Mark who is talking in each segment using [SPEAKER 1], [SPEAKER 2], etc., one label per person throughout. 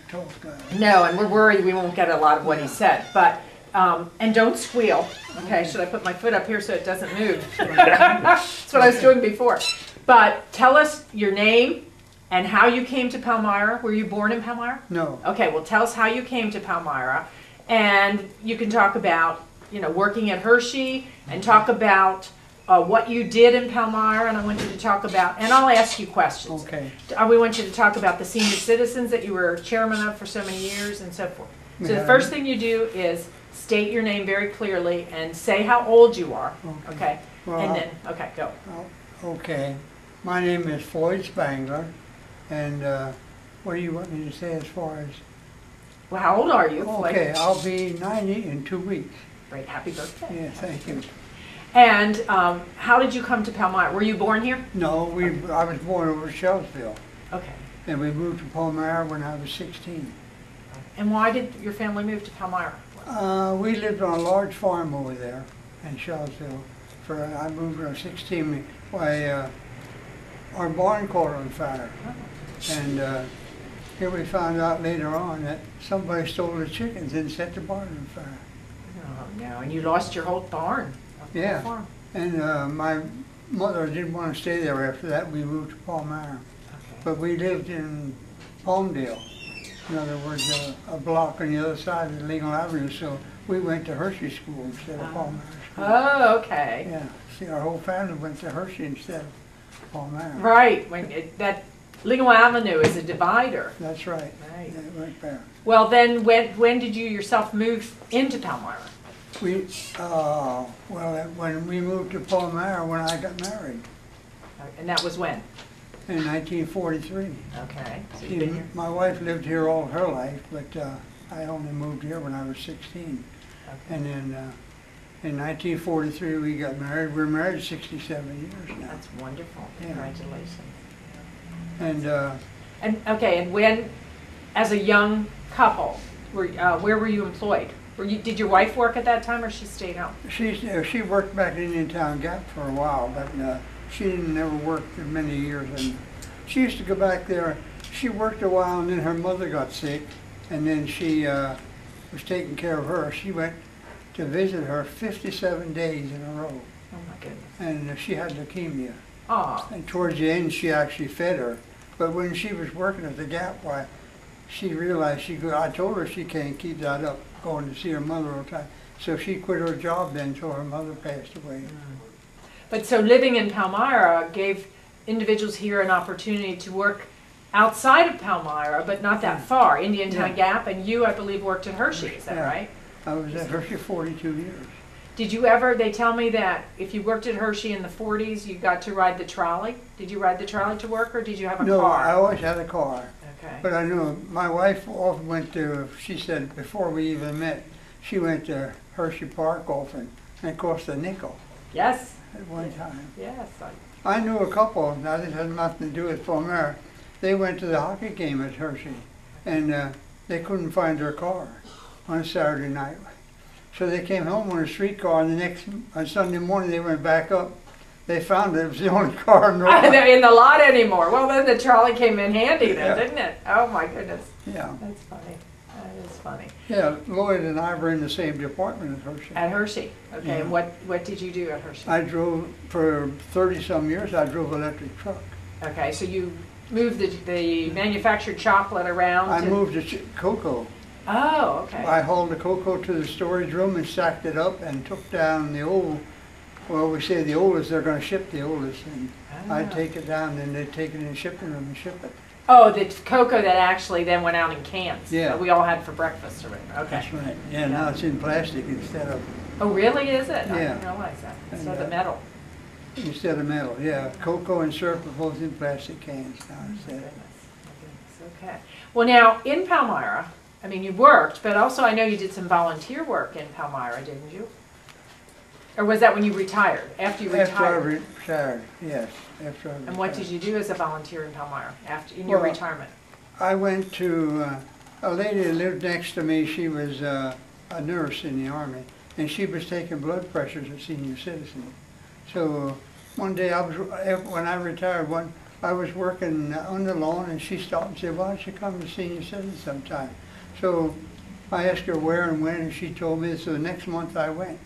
[SPEAKER 1] tough guy.
[SPEAKER 2] No, and we're worried we won't get a lot of what he said. But and don't squeal. Okay, should I put my foot up here so it doesn't move? That's what I was doing before. But tell us your name and how you came to Palmyra. Were you born in Palmyra?
[SPEAKER 1] No.
[SPEAKER 2] Okay, well tell us how you came to Palmyra. And you can talk about, you know, working at Hershey and talk about what you did in Palmyra, and I want you to talk about, and I'll ask you questions.
[SPEAKER 1] Okay.
[SPEAKER 2] We want you to talk about the senior citizens that you were chairman of for so many years and so forth. So
[SPEAKER 1] Yeah.
[SPEAKER 2] the first thing you do is state your name very clearly and say how old you are. Okay.
[SPEAKER 1] Well,
[SPEAKER 2] And then, okay, go.
[SPEAKER 1] Okay. My name is Floyd Spangler, and what do you want me to say as far as?
[SPEAKER 2] Well, how old are you, Floyd?
[SPEAKER 1] Okay, I'll be 90 in 2 weeks.
[SPEAKER 2] Great, happy birthday.
[SPEAKER 1] Yeah, thank you.
[SPEAKER 2] And how did you come to Palmyra? Were you born here?
[SPEAKER 1] No, I was born over Shellsville,
[SPEAKER 2] Okay.
[SPEAKER 1] and we moved to Palmyra when I was 16.
[SPEAKER 2] And why did your family move to Palmyra?
[SPEAKER 1] We lived on a large farm over there in Shellsville. I moved when I was 16. Our barn caught on fire. And here we found out later on that somebody stole the chickens and set the barn on fire.
[SPEAKER 2] Oh, no, and you lost your whole barn.
[SPEAKER 1] Yeah.
[SPEAKER 2] Farm.
[SPEAKER 1] And my mother didn't want to stay there after that. We moved to Palmyra.
[SPEAKER 2] Okay.
[SPEAKER 1] But we lived in Palmdale. In other words, a block on the other side of Legal Avenue. So we went to Hershey School instead of Palmyra School.
[SPEAKER 2] Oh, okay.
[SPEAKER 1] Yeah. See, our whole family went to Hershey instead of Palmyra.
[SPEAKER 2] Right. That Legal Avenue is a divider.
[SPEAKER 1] That's right.
[SPEAKER 2] Right.
[SPEAKER 1] Yeah, right there.
[SPEAKER 2] Well, then when did you yourself move into Palmyra?
[SPEAKER 1] When we moved to Palmyra when I got married
[SPEAKER 2] And that was when?
[SPEAKER 1] in 1943.
[SPEAKER 2] Okay. So you've been here.
[SPEAKER 1] My wife lived here all her life, but I only moved here when I was 16.
[SPEAKER 2] Okay.
[SPEAKER 1] And then in 1943 we got married. We're married 67 years now.
[SPEAKER 2] That's wonderful.
[SPEAKER 1] Yeah.
[SPEAKER 2] Congratulations.
[SPEAKER 1] And
[SPEAKER 2] And when, as a young couple, where were you employed? Did your wife work at that time, or she stayed home?
[SPEAKER 1] she worked back in Indiantown Gap for a while, but she didn't never work for many years. And she used to go back there. She worked a while, and then her mother got sick, and then she was taking care of her. She went to visit her 57 days in a row.
[SPEAKER 2] Oh my goodness.
[SPEAKER 1] And she had leukemia.
[SPEAKER 2] Oh.
[SPEAKER 1] And towards the end, she actually fed her. But when she was working at the Gap, why, she realized I told her she can't keep that up, going to see her mother all the time. So she quit her job then until her mother passed away.
[SPEAKER 2] But so living in Palmyra gave individuals here an opportunity to work outside of Palmyra, but not that far, Indiantown Gap, and you, I believe, worked at Hershey, is that right?
[SPEAKER 1] I was at Hershey 42 years.
[SPEAKER 2] Did you ever, they tell me that if you worked at Hershey in the 40s, you got to ride the trolley. Did you ride the trolley to work, or did you have a car?
[SPEAKER 1] No, I always had a car.
[SPEAKER 2] Okay.
[SPEAKER 1] But I knew my wife often went to, she said before we even met, she went to Hershey Park often, and it cost a nickel.
[SPEAKER 2] Yes.
[SPEAKER 1] At one time.
[SPEAKER 2] Yes.
[SPEAKER 1] I knew a couple, now this had nothing to do with Palmyra. They went to the hockey game at Hershey, and they couldn't find their car on Saturday night. So they came home on a streetcar, and on Sunday morning they went back up. They found it was the only car in the lot.
[SPEAKER 2] They're in the lot anymore. Well, then the trolley came in handy then, didn't it? Oh my goodness.
[SPEAKER 1] Yeah.
[SPEAKER 2] That's funny. That is funny.
[SPEAKER 1] Yeah, Lloyd and I were in the same department at Hershey.
[SPEAKER 2] At Hershey. Okay,
[SPEAKER 1] Yeah.
[SPEAKER 2] and what did you do at Hershey?
[SPEAKER 1] I drove, for 30-some years, I drove an electric truck.
[SPEAKER 2] Okay, so you moved the manufactured chocolate around?
[SPEAKER 1] I moved to cocoa.
[SPEAKER 2] Oh, okay.
[SPEAKER 1] I hauled the cocoa to the storage room and stacked it up and took down the old, well, we say the oldest, they're going to ship the oldest. And I'd take it down, and they'd take it in the shipping room and ship it.
[SPEAKER 2] Oh, the cocoa that actually then went out in cans.
[SPEAKER 1] Yeah.
[SPEAKER 2] That we all had for breakfast. Okay.
[SPEAKER 1] That's right. Yeah, now it's in plastic instead of...
[SPEAKER 2] Oh, really, is it?
[SPEAKER 1] Yeah.
[SPEAKER 2] I didn't realize that. Instead of metal.
[SPEAKER 1] Instead of metal, yeah. Cocoa and syrup are both in plastic cans now instead.
[SPEAKER 2] Goodness. Okay. Well, now, in Palmyra, I mean, you worked, but also I know you did some volunteer work in Palmyra, didn't you? Or was that when you retired? After you retired?
[SPEAKER 1] After I retired, yes. After I retired.
[SPEAKER 2] And what did you do as a volunteer in Palmyra in your retirement?
[SPEAKER 1] I went to a lady that lived next to me. She was a nurse in the Army, and she was taking blood pressures of senior citizens. So one day when I retired, I was working on the lawn, and she stopped and said, "Why don't you come to Senior Citizen sometime?" So I asked her where and when, and she told me. So the next month I went.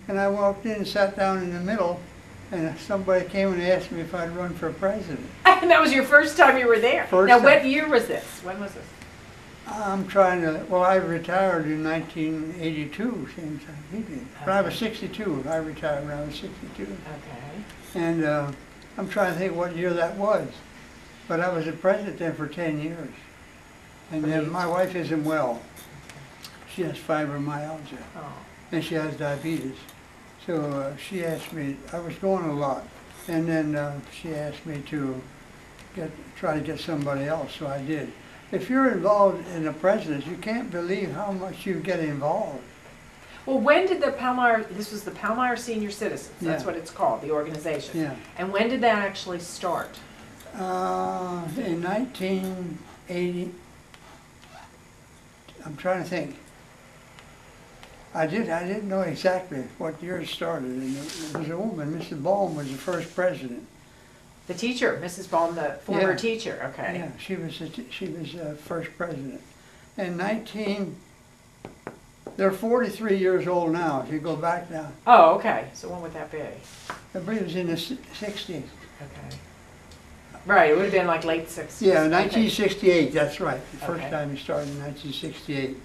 [SPEAKER 1] And I walked in and sat down in the middle, and somebody came and asked me if I'd run for president.
[SPEAKER 2] And that was your first time you were there.
[SPEAKER 1] First
[SPEAKER 2] now,
[SPEAKER 1] time.
[SPEAKER 2] what year was this? When was this?
[SPEAKER 1] I'm trying to, well, I retired in 1982, same time he did. But I was 62. I retired when I was 62.
[SPEAKER 2] Okay.
[SPEAKER 1] And I'm trying to think what year that was. But I was a president then for 10 years. And then my wife isn't well. She has fibromyalgia.
[SPEAKER 2] Oh.
[SPEAKER 1] And she has diabetes. So she asked me, I was going a lot. And then she asked me to try to get somebody else, so I did. If you're involved in the presidency, you can't believe how much you get involved.
[SPEAKER 2] Well, when did the Palmyra, this was the Palmyra Senior Citizens, that's
[SPEAKER 1] Yeah.
[SPEAKER 2] what it's called, the organization.
[SPEAKER 1] Yeah.
[SPEAKER 2] And when did that actually start?
[SPEAKER 1] In 1980, I'm trying to think. I didn't know exactly what year it started. And it was a woman, Mrs. Baum was the first president.
[SPEAKER 2] The teacher, Mrs. Baum, the former
[SPEAKER 1] Yeah.
[SPEAKER 2] teacher, okay.
[SPEAKER 1] Yeah, she was the first president. And they're 43 years old now, if you go back now.
[SPEAKER 2] Oh, okay. So when would that be?
[SPEAKER 1] I believe it was in the 60s.
[SPEAKER 2] Okay. Right, it would have been like late 60s.
[SPEAKER 1] Yeah,
[SPEAKER 2] Okay.
[SPEAKER 1] 1968, that's right. The first
[SPEAKER 2] Okay.
[SPEAKER 1] time he started in 1968.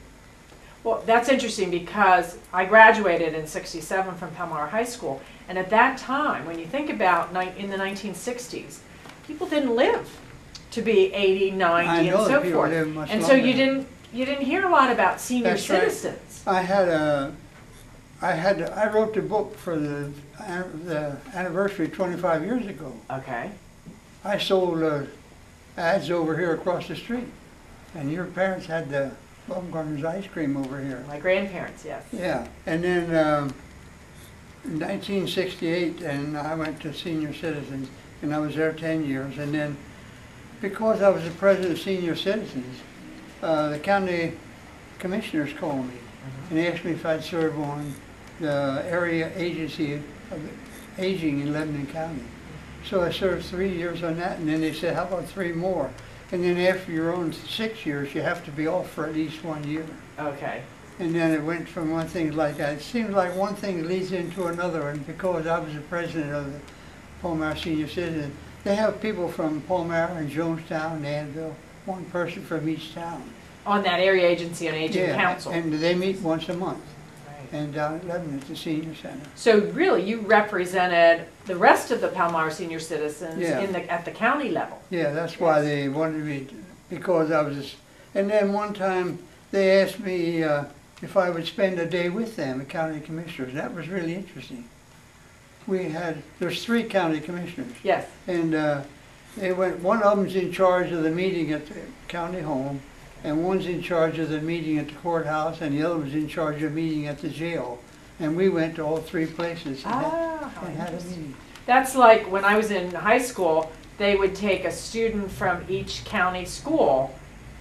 [SPEAKER 2] Well, that's interesting because I graduated in '67 from Palmyra High School, and at that time, when you think about in the 1960s, people didn't live to be 80, 90,
[SPEAKER 1] I know
[SPEAKER 2] and so
[SPEAKER 1] that people
[SPEAKER 2] forth.
[SPEAKER 1] live much
[SPEAKER 2] And so
[SPEAKER 1] longer.
[SPEAKER 2] you didn't hear a lot about senior
[SPEAKER 1] That's right.
[SPEAKER 2] citizens.
[SPEAKER 1] I wrote the book for the anniversary 25 years ago.
[SPEAKER 2] Okay.
[SPEAKER 1] I sold ads over here across the street, and your parents had the Baumgartner's ice cream over here.
[SPEAKER 2] My grandparents, yes.
[SPEAKER 1] Yeah, and then in 1968, and I went to Senior Citizens, and I was there 10 years, and then because I was the president of Senior Citizens, the county commissioners called me and asked me if I'd serve on the area agency of aging in Lebanon County. So I served 3 years on that, and then they said, how about 3 more? And then after your own 6 years, you have to be off for at least 1 year.
[SPEAKER 2] Okay.
[SPEAKER 1] And then it went from one thing like that. It seems like one thing leads into another, and because I was the president of the Palmyra Senior Citizen, they have people from Palmyra and Jonestown and Annville, one person from each town.
[SPEAKER 2] On that area agency on aging council.
[SPEAKER 1] And they meet once a month.
[SPEAKER 2] Right.
[SPEAKER 1] And down at Lebanon at the senior center.
[SPEAKER 2] So really, you represented the rest of the Palmyra senior citizens
[SPEAKER 1] Yeah.
[SPEAKER 2] at the county level.
[SPEAKER 1] Yeah, that's why they wanted me, because I was, and then one time they asked me if I would spend a day with them, the county commissioners. That was really interesting. There's 3 county commissioners.
[SPEAKER 2] Yes.
[SPEAKER 1] And they went, one of them's in charge of the meeting at the county home, and one's in charge of the meeting at the courthouse, and the other was in charge of the meeting at the jail. And we went to all 3 places and
[SPEAKER 2] How
[SPEAKER 1] had a
[SPEAKER 2] interesting.
[SPEAKER 1] meeting.
[SPEAKER 2] That's like when I was in high school, they would take a student from each county school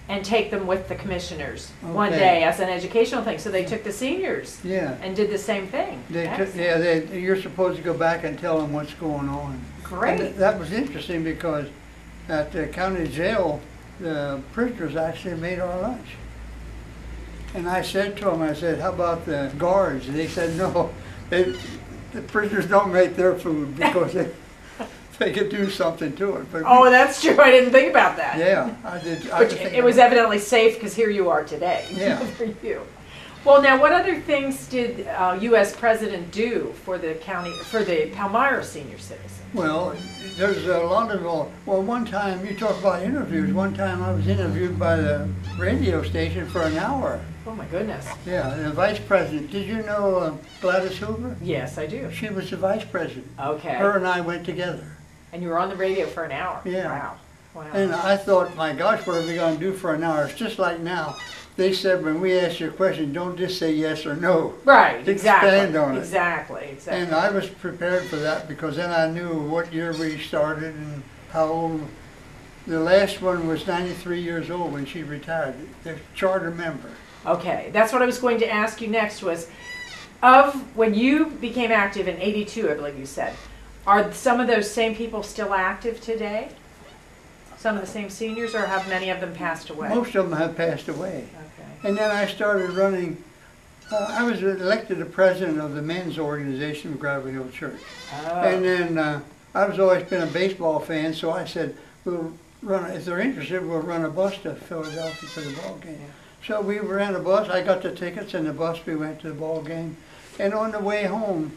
[SPEAKER 2] and take them with the commissioners one
[SPEAKER 1] Okay.
[SPEAKER 2] day as an educational thing. So they took the seniors
[SPEAKER 1] Yeah.
[SPEAKER 2] and did the same thing.
[SPEAKER 1] Excellent. You're supposed to go back and tell them what's going on.
[SPEAKER 2] Great.
[SPEAKER 1] And that was interesting because at the county jail, the prisoners actually made our lunch. And I said to them, I said, how about the guards? And they said, no, the prisoners don't make their food because they could do something to it. But
[SPEAKER 2] Oh, that's true. I didn't think about that.
[SPEAKER 1] yeah, I did.
[SPEAKER 2] Which it was evidently safe because here you are today.
[SPEAKER 1] Yeah.
[SPEAKER 2] For you. Well, now, what other things did U.S. President do for the Palmyra senior citizens?
[SPEAKER 1] Well, there's a lot of, well, one time, you talk about interviews, one time I was interviewed by the radio station for an hour.
[SPEAKER 2] Oh my goodness.
[SPEAKER 1] Yeah, the vice president. Did you know Gladys Hoover?
[SPEAKER 2] Yes, I do.
[SPEAKER 1] She was the vice president.
[SPEAKER 2] Okay.
[SPEAKER 1] Her and I went together.
[SPEAKER 2] And you were on the radio for an hour.
[SPEAKER 1] Yeah.
[SPEAKER 2] Wow. Wow.
[SPEAKER 1] And I thought, my gosh, what are we going to do for an hour? It's just like now. They said when we ask you a question, don't just say yes or no.
[SPEAKER 2] Right, exactly.
[SPEAKER 1] Expand on it.
[SPEAKER 2] Exactly.
[SPEAKER 1] And I was prepared for that because then I knew what year we started and how old. The last one was 93 years old when she retired, the charter member.
[SPEAKER 2] Okay, that's what I was going to ask you next was, when you became active in '82, I believe you said, are some of those same people still active today? Some of the same seniors, or have many of them passed away?
[SPEAKER 1] Most of them have passed away.
[SPEAKER 2] Okay.
[SPEAKER 1] And then I started running. I was elected the president of the men's organization of Gravel Hill Church.
[SPEAKER 2] Oh.
[SPEAKER 1] And then I was always been a baseball fan, so I said, we'll run, if they're interested, we'll run a bus to Philadelphia for the ball game.
[SPEAKER 2] Yeah.
[SPEAKER 1] So we ran a bus. I got the tickets in the bus. We went to the ball game. And on the way home,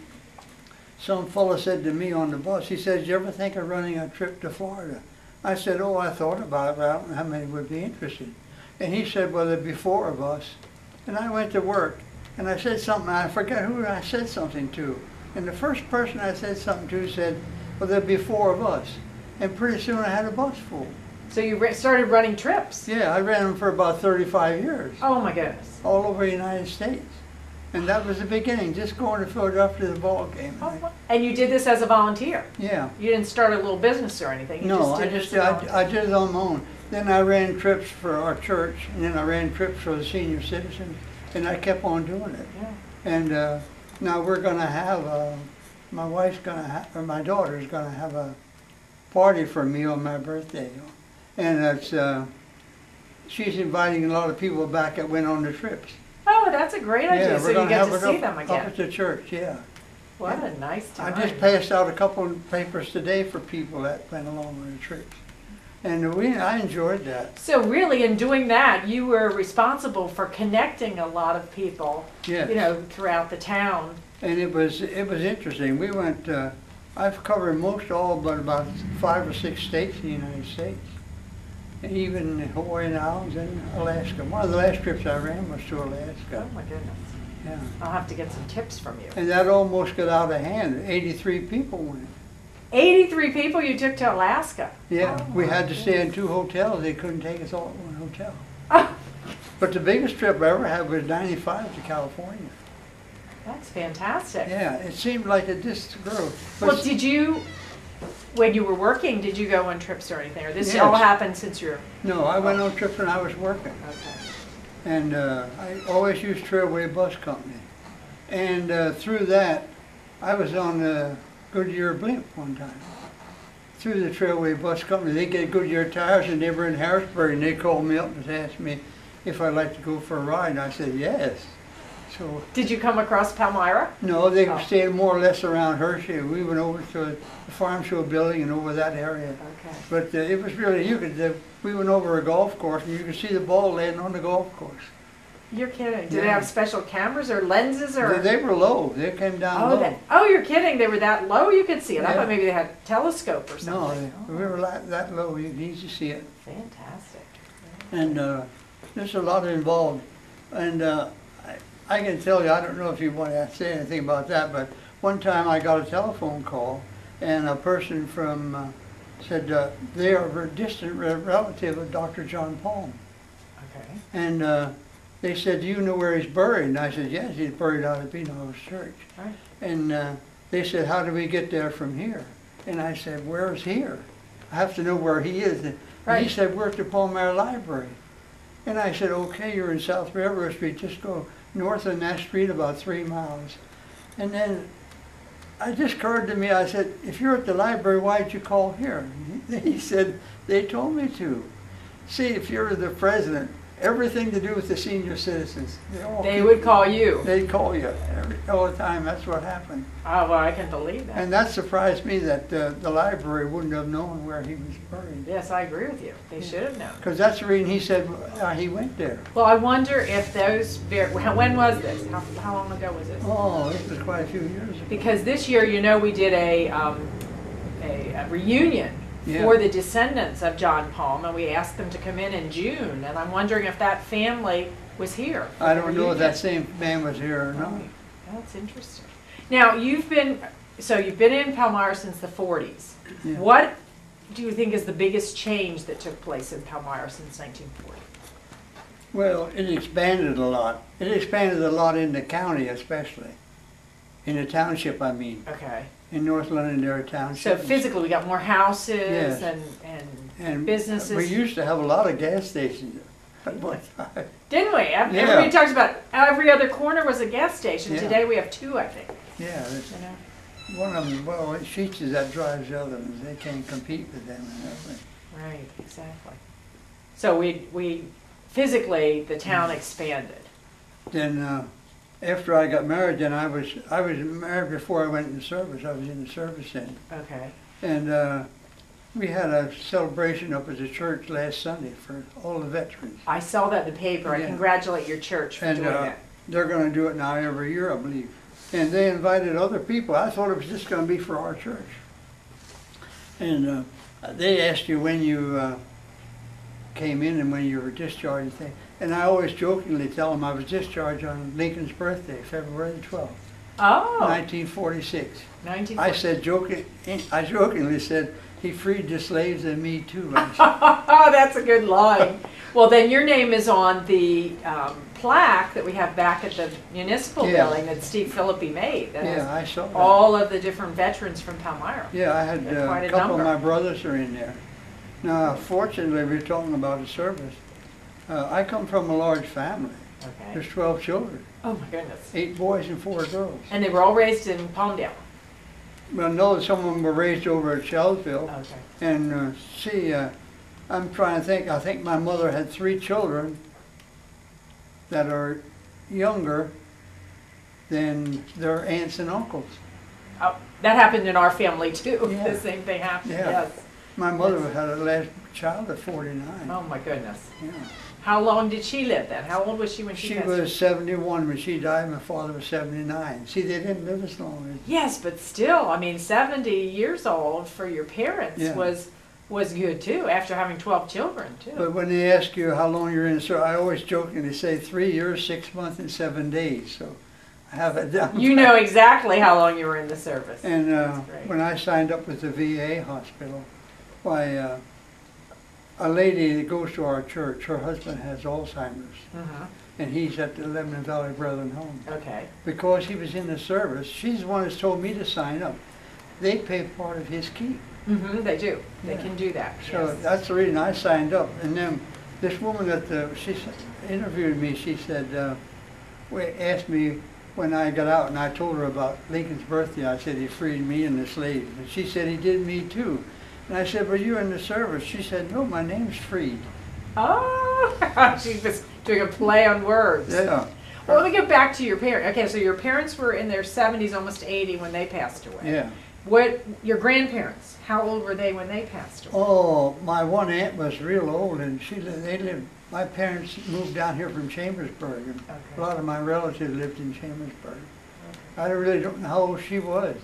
[SPEAKER 1] some fella said to me on the bus, he said, "Did you ever think of running a trip to Florida?" I said, "Oh, I thought about it, but I don't know how many would be interested." And he said, "Well, there'd be 4 of us." And I went to work. And I said something, I forget who I said something to. And the first person I said something to said, "Well, there'd be 4 of us." And pretty soon I had a bus full.
[SPEAKER 2] So you started running trips?
[SPEAKER 1] Yeah, I ran them for about 35 years.
[SPEAKER 2] Oh my goodness.
[SPEAKER 1] All over the United States. And that was the beginning, just going to Philadelphia to the ball game.
[SPEAKER 2] Oh, and you did this as a volunteer?
[SPEAKER 1] Yeah.
[SPEAKER 2] You didn't start a little business or anything? You
[SPEAKER 1] No,
[SPEAKER 2] I
[SPEAKER 1] did it on my own. Then I ran trips for our church, and then I ran trips for the senior citizens, and I kept on doing it.
[SPEAKER 2] Yeah.
[SPEAKER 1] And now we're going to have, my wife's going to have, or my daughter's going to have a party for me on my birthday. And it's, she's inviting a lot of people back that went on the trips.
[SPEAKER 2] Oh, that's a great idea.
[SPEAKER 1] Yeah,
[SPEAKER 2] So
[SPEAKER 1] we're
[SPEAKER 2] you
[SPEAKER 1] going to
[SPEAKER 2] get
[SPEAKER 1] have
[SPEAKER 2] to
[SPEAKER 1] it
[SPEAKER 2] see
[SPEAKER 1] up,
[SPEAKER 2] them
[SPEAKER 1] up
[SPEAKER 2] again.
[SPEAKER 1] at the church, yeah.
[SPEAKER 2] What
[SPEAKER 1] Yeah.
[SPEAKER 2] a nice time.
[SPEAKER 1] I just passed out a couple of papers today for people that went along on the trips. And I enjoyed that.
[SPEAKER 2] So really, in doing that, you were responsible for connecting a lot of people,
[SPEAKER 1] Yes.
[SPEAKER 2] you know, throughout the town.
[SPEAKER 1] And it was interesting. We went, I've covered most all but about 5 or 6 states in the United States. And even Hawaiian Islands and Alaska. One of the last trips I ran was to
[SPEAKER 2] Oh
[SPEAKER 1] Alaska.
[SPEAKER 2] my goodness.
[SPEAKER 1] Yeah.
[SPEAKER 2] I'll have to get some tips from you.
[SPEAKER 1] And that almost got out of hand. 83 people went.
[SPEAKER 2] 83 people you took to Alaska?
[SPEAKER 1] Yeah,
[SPEAKER 2] Oh
[SPEAKER 1] we
[SPEAKER 2] my
[SPEAKER 1] had to stay in
[SPEAKER 2] goodness.
[SPEAKER 1] 2 hotels. They couldn't take us all at one hotel.
[SPEAKER 2] Oh,
[SPEAKER 1] But the biggest trip I ever had was 95 to California.
[SPEAKER 2] that's fantastic.
[SPEAKER 1] Yeah, it seemed like it just grew.
[SPEAKER 2] Well, did you, when you were working, did you go on trips or anything? Or this
[SPEAKER 1] Yes.
[SPEAKER 2] all happened since you're...
[SPEAKER 1] No, I went on trips when I was working.
[SPEAKER 2] Okay.
[SPEAKER 1] And I always used Trailway Bus Company. And through that, I was on the Goodyear blimp one time. Through the Trailway Bus Company, they get Goodyear tires, and they were in Harrisburg, and they called me up and asked me if I'd like to go for a ride. And I said yes. So
[SPEAKER 2] Did you come across Palmyra?
[SPEAKER 1] no, they
[SPEAKER 2] Oh.
[SPEAKER 1] stayed more or less around Hershey. We went over to the farm show building and over that area.
[SPEAKER 2] Okay.
[SPEAKER 1] But it was really, we went over a golf course, and you could see the ball landing on the golf course.
[SPEAKER 2] You're kidding. Did they
[SPEAKER 1] Yeah.
[SPEAKER 2] have special cameras or lenses or?
[SPEAKER 1] They were low. They came down
[SPEAKER 2] Oh,
[SPEAKER 1] low.
[SPEAKER 2] oh, you're kidding. They were that low you could see it. I
[SPEAKER 1] Yeah.
[SPEAKER 2] thought maybe they had a telescope or
[SPEAKER 1] No,
[SPEAKER 2] something.
[SPEAKER 1] we were that low. You could easily see it.
[SPEAKER 2] Fantastic.
[SPEAKER 1] And there's a lot involved. And I can tell you, I don't know if you want to say anything about that, but one time I got a telephone call, and a person from said they are a distant relative of Dr. John Palm.
[SPEAKER 2] Okay.
[SPEAKER 1] And they said, "Do you know where he's buried?" And I said, "Yes, he's buried out at Beano's Church."
[SPEAKER 2] Right.
[SPEAKER 1] And they said, "How do we get there from here?" And I said, "Where's here? I have to know where he is." And
[SPEAKER 2] Right.
[SPEAKER 1] he said, "We're at the Palmyra Library." And I said, "Okay, you're in South Railroad Street. Just go north on that street about 3 miles." And then it just occurred to me, I said, "If you're at the library, why'd you call here?" And he said, "They told me to. See, if you're the president, everything to do with the senior citizens,
[SPEAKER 2] They would call you.
[SPEAKER 1] They'd call you all the time." That's what happened.
[SPEAKER 2] Oh, well, I can believe that.
[SPEAKER 1] And that surprised me that the library wouldn't have known where he was buried.
[SPEAKER 2] Yes, I agree with you. They should have known.
[SPEAKER 1] Because that's the reason he said he went there.
[SPEAKER 2] Well, I wonder if those, when was this? How long ago was this?
[SPEAKER 1] Oh, this was quite a few years ago.
[SPEAKER 2] Because this year, you know, we did a reunion
[SPEAKER 1] Yeah.
[SPEAKER 2] for the descendants of John Palm, and we asked them to come in June, and I'm wondering if that family was here. for
[SPEAKER 1] I
[SPEAKER 2] the
[SPEAKER 1] don't know if
[SPEAKER 2] reunion.
[SPEAKER 1] that same man was here or not.
[SPEAKER 2] Right. That's interesting. Now, you've been in Palmyra since the 40s.
[SPEAKER 1] Yeah.
[SPEAKER 2] What do you think is the biggest change that took place in Palmyra since 1940?
[SPEAKER 1] Well, it expanded a lot. It expanded a lot in the county, especially. In the township, I mean.
[SPEAKER 2] Okay.
[SPEAKER 1] In North Londonderry
[SPEAKER 2] So
[SPEAKER 1] Township.
[SPEAKER 2] physically, we got more houses
[SPEAKER 1] Yes.
[SPEAKER 2] and businesses.
[SPEAKER 1] We used to have a lot of gas stations at one time.
[SPEAKER 2] Didn't we? Everybody talks about every other corner was a gas station.
[SPEAKER 1] Yeah.
[SPEAKER 2] Today we have 2, I think.
[SPEAKER 1] Yeah, there's
[SPEAKER 2] You know?
[SPEAKER 1] one of them, well, Sheets that drives the other ones. They can't compete with them and everything.
[SPEAKER 2] Right, exactly. So we physically, the town expanded.
[SPEAKER 1] Then after I got married, then I was married before I went in the service. I was in the service then.
[SPEAKER 2] Okay.
[SPEAKER 1] And we had a celebration up at the church last Sunday for all the veterans.
[SPEAKER 2] I saw that in the paper.
[SPEAKER 1] Yeah.
[SPEAKER 2] I congratulate your church for doing that.
[SPEAKER 1] They're going to do it now every year, I believe. And they invited other people. I thought it was just going to be for our church. And they asked you when you came in and when you were discharged and things. And I always jokingly tell them I was discharged on Lincoln's birthday, February the 12th,
[SPEAKER 2] Oh.
[SPEAKER 1] 1946.
[SPEAKER 2] 1946.
[SPEAKER 1] I jokingly said, he freed the slaves and me too.
[SPEAKER 2] Oh, that's a good line. Well, then your name is on the plaque that we have back at the municipal building that Steve Philippi made. That has
[SPEAKER 1] I saw that.
[SPEAKER 2] all of the different veterans from Palmyra.
[SPEAKER 1] Yeah, I had
[SPEAKER 2] Quite
[SPEAKER 1] a
[SPEAKER 2] a
[SPEAKER 1] couple
[SPEAKER 2] number.
[SPEAKER 1] of my brothers are in there. Now, fortunately, we're talking about a service. I come from a large family.
[SPEAKER 2] Okay.
[SPEAKER 1] There's 12 children,
[SPEAKER 2] Oh my goodness.
[SPEAKER 1] 8 boys and 4 girls.
[SPEAKER 2] And they were all raised in Palmdale.
[SPEAKER 1] Well, no, some of them were raised over at Shellsville.
[SPEAKER 2] Okay.
[SPEAKER 1] And I'm trying to think, I think my mother had 3 children that are younger than their aunts and uncles.
[SPEAKER 2] Oh, that happened in our family too.
[SPEAKER 1] Yeah.
[SPEAKER 2] The same thing happened.
[SPEAKER 1] Yeah.
[SPEAKER 2] Yes.
[SPEAKER 1] My mother had a last child at 49.
[SPEAKER 2] Oh my goodness.
[SPEAKER 1] Yeah.
[SPEAKER 2] How long did she live then? How old was she when she
[SPEAKER 1] She
[SPEAKER 2] passed?
[SPEAKER 1] was 71 when she died. My father was 79. See, they didn't live as long as...
[SPEAKER 2] Yes, but still, I mean, 70 years old for your parents
[SPEAKER 1] Yeah.
[SPEAKER 2] was good too, after having 12 children too.
[SPEAKER 1] But when they ask you how long you're in the service, I always jokingly say 3 years, 6 months, and 7 days. So I have it down.
[SPEAKER 2] You know exactly how long you were in the service.
[SPEAKER 1] And
[SPEAKER 2] That's great.
[SPEAKER 1] when I signed up with the VA hospital, why, a lady that goes to our church, her husband has Alzheimer's, and he's at the Lebanon Valley Brethren Home.
[SPEAKER 2] Okay.
[SPEAKER 1] Because he was in the service, she's the one that's told me to sign up. They pay part of his keep.
[SPEAKER 2] They do. They
[SPEAKER 1] Yeah.
[SPEAKER 2] can do that.
[SPEAKER 1] So
[SPEAKER 2] Yes.
[SPEAKER 1] that's the reason I signed up. And then this woman that she interviewed me, she said, asked me when I got out, and I told her about Lincoln's birthday. I said he freed me and the slaves. And she said he did me too. And I said, were you in the service? She said, no, my name's Freed.
[SPEAKER 2] Oh, she was doing a play on words.
[SPEAKER 1] Yeah.
[SPEAKER 2] Well, let me get back to your parents. Okay, so your parents were in their 70s, almost 80 when they passed away.
[SPEAKER 1] Yeah.
[SPEAKER 2] What, your grandparents, how old were they when they passed away?
[SPEAKER 1] Oh, my one aunt was real old, and they lived, my parents moved down here from Chambersburg, and a lot of my relatives lived in Chambersburg. I really don't know how old she was.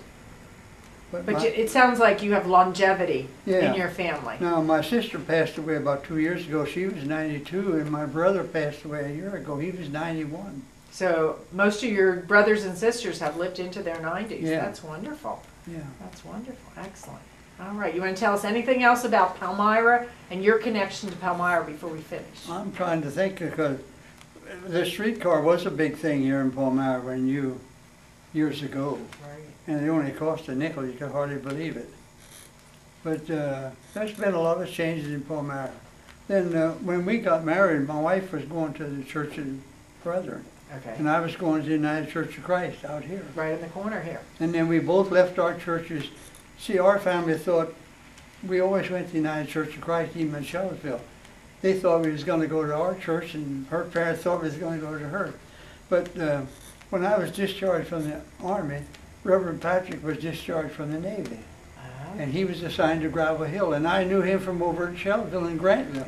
[SPEAKER 2] But it sounds like you have longevity
[SPEAKER 1] Yeah.
[SPEAKER 2] in your family.
[SPEAKER 1] Now, my sister passed away about 2 years ago. She was 92, and my brother passed away a year ago. He was 91.
[SPEAKER 2] So most of your brothers and sisters have lived into their 90s.
[SPEAKER 1] Yeah.
[SPEAKER 2] That's wonderful.
[SPEAKER 1] Yeah.
[SPEAKER 2] That's wonderful. Excellent. All right. You want to tell us anything else about Palmyra and your connection to Palmyra before we finish?
[SPEAKER 1] I'm trying to think, because the streetcar was a big thing here in Palmyra years ago.
[SPEAKER 2] Right.
[SPEAKER 1] And it only cost a nickel. You could hardly believe it. But there's been a lot of changes in Palmyra. Then when we got married, my wife was going to the Church of the Brethren.
[SPEAKER 2] Okay.
[SPEAKER 1] And I was going to the United Church of Christ out here.
[SPEAKER 2] Right in the corner here.
[SPEAKER 1] And then we both left our churches. See, our family thought, we always went to the United Church of Christ, even in Shellsville. They thought we was going to go to our church, and her parents thought we was going to go to her. But when I was discharged from the Army, Reverend Patrick was discharged from the Navy. And he was assigned to Gravel Hill. And I knew him from over at Shellsville and Grantville.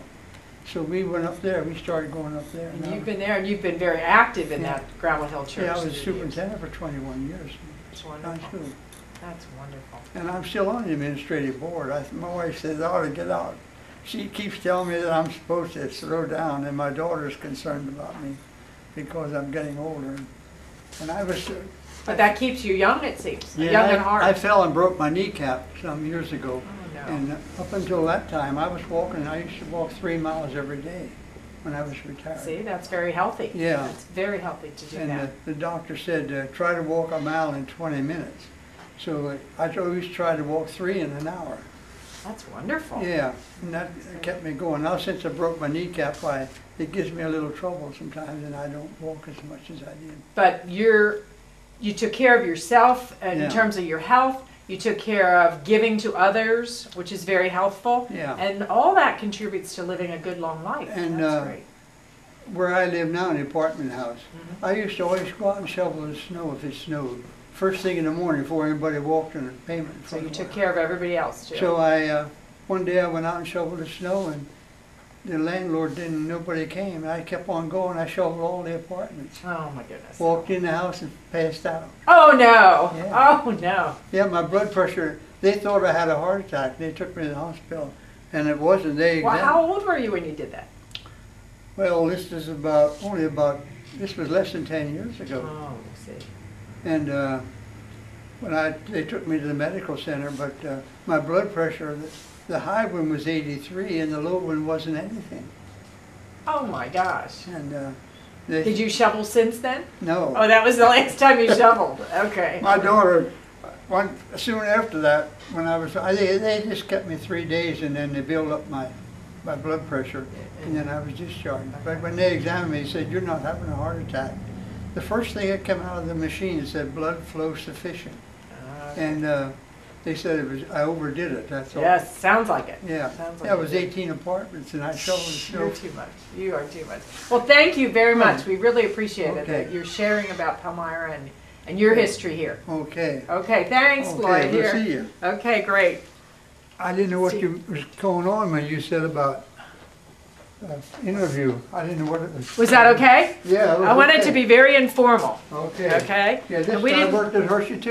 [SPEAKER 1] So we went up there. We started going up there.
[SPEAKER 2] And you've been there, and you've been very active in
[SPEAKER 1] Yeah.
[SPEAKER 2] that Gravel Hill Church.
[SPEAKER 1] Yeah, I was
[SPEAKER 2] through the years.
[SPEAKER 1] superintendent for 21 years.
[SPEAKER 2] That's wonderful.
[SPEAKER 1] Nice school.
[SPEAKER 2] That's wonderful.
[SPEAKER 1] And I'm still on the administrative board. My wife says I ought to get out. She keeps telling me that I'm supposed to slow down, and my daughter's concerned about me because I'm getting older. And I was...
[SPEAKER 2] But that keeps you young, it seems.
[SPEAKER 1] Yeah,
[SPEAKER 2] Young at heart.
[SPEAKER 1] I fell and broke my kneecap some years ago.
[SPEAKER 2] Oh, no.
[SPEAKER 1] And up until that time, I was walking. I used to walk 3 miles every day when I was retired.
[SPEAKER 2] See, that's very healthy.
[SPEAKER 1] Yeah.
[SPEAKER 2] It's very healthy to do
[SPEAKER 1] And
[SPEAKER 2] that.
[SPEAKER 1] the doctor said, try to walk a mile in 20 minutes. So I always tried to walk 3 in an hour.
[SPEAKER 2] That's wonderful.
[SPEAKER 1] Yeah, and that kept me going. Now since I broke my kneecap, it gives me a little trouble sometimes, and I don't walk as much as I did.
[SPEAKER 2] But you took care of yourself in
[SPEAKER 1] Yeah.
[SPEAKER 2] terms of your health. You took care of giving to others, which is very helpful.
[SPEAKER 1] Yeah.
[SPEAKER 2] And all that contributes to living a good long life.
[SPEAKER 1] And,
[SPEAKER 2] That's great.
[SPEAKER 1] Where I live now in the apartment house,
[SPEAKER 2] Mm-hmm.
[SPEAKER 1] I used to always go out and shovel the snow if it snowed. First thing in the morning before anybody walked in the pavement.
[SPEAKER 2] So you took care of everybody else too.
[SPEAKER 1] So one day I went out and shoveled the snow, and the landlord nobody came. I kept on going. I shoveled all the apartments.
[SPEAKER 2] Oh my goodness.
[SPEAKER 1] Walked in the house and passed out.
[SPEAKER 2] Oh no.
[SPEAKER 1] Yeah.
[SPEAKER 2] Oh no.
[SPEAKER 1] Yeah, my blood pressure, they thought I had a heart attack. They took me to the hospital, and it wasn't.
[SPEAKER 2] Well, how old were you when you did that?
[SPEAKER 1] Well, this is this was less than 10 years ago.
[SPEAKER 2] Oh, I see.
[SPEAKER 1] And they took me to the medical center, but my blood pressure, the high one was 83 and the low one wasn't anything.
[SPEAKER 2] Oh my gosh.
[SPEAKER 1] And
[SPEAKER 2] Did you shovel since then?
[SPEAKER 1] No.
[SPEAKER 2] Oh, that was the last time you shoveled. Okay.
[SPEAKER 1] My daughter, soon after that, they just kept me 3 days, and then they built up my blood pressure, and then I was discharged. But when they examined me, they said, "You're not having a heart attack." The first thing that came out of the machine said blood flow sufficient, and they said I overdid it. That's all.
[SPEAKER 2] Yes, sounds like it.
[SPEAKER 1] Yeah.
[SPEAKER 2] Sounds like
[SPEAKER 1] That
[SPEAKER 2] it.
[SPEAKER 1] was 18 apartments, and I shoveled snow.
[SPEAKER 2] You're too much. You are too much. Well, thank you very much. We really appreciate it
[SPEAKER 1] Okay.
[SPEAKER 2] that you're sharing about Palmyra and your history here.
[SPEAKER 1] Okay.
[SPEAKER 2] Okay, thanks,
[SPEAKER 1] Okay,
[SPEAKER 2] Floyd.
[SPEAKER 1] we'll
[SPEAKER 2] Here.
[SPEAKER 1] see you.
[SPEAKER 2] Okay, great.
[SPEAKER 1] I didn't know what was going on when you said about interview. I didn't know what it was.
[SPEAKER 2] Was that okay?
[SPEAKER 1] Yeah. It was
[SPEAKER 2] I wanted
[SPEAKER 1] okay.
[SPEAKER 2] to be very informal.
[SPEAKER 1] Okay.
[SPEAKER 2] Okay?
[SPEAKER 1] Yeah,
[SPEAKER 2] And
[SPEAKER 1] this
[SPEAKER 2] we
[SPEAKER 1] guy
[SPEAKER 2] didn't-
[SPEAKER 1] worked at Hershey too.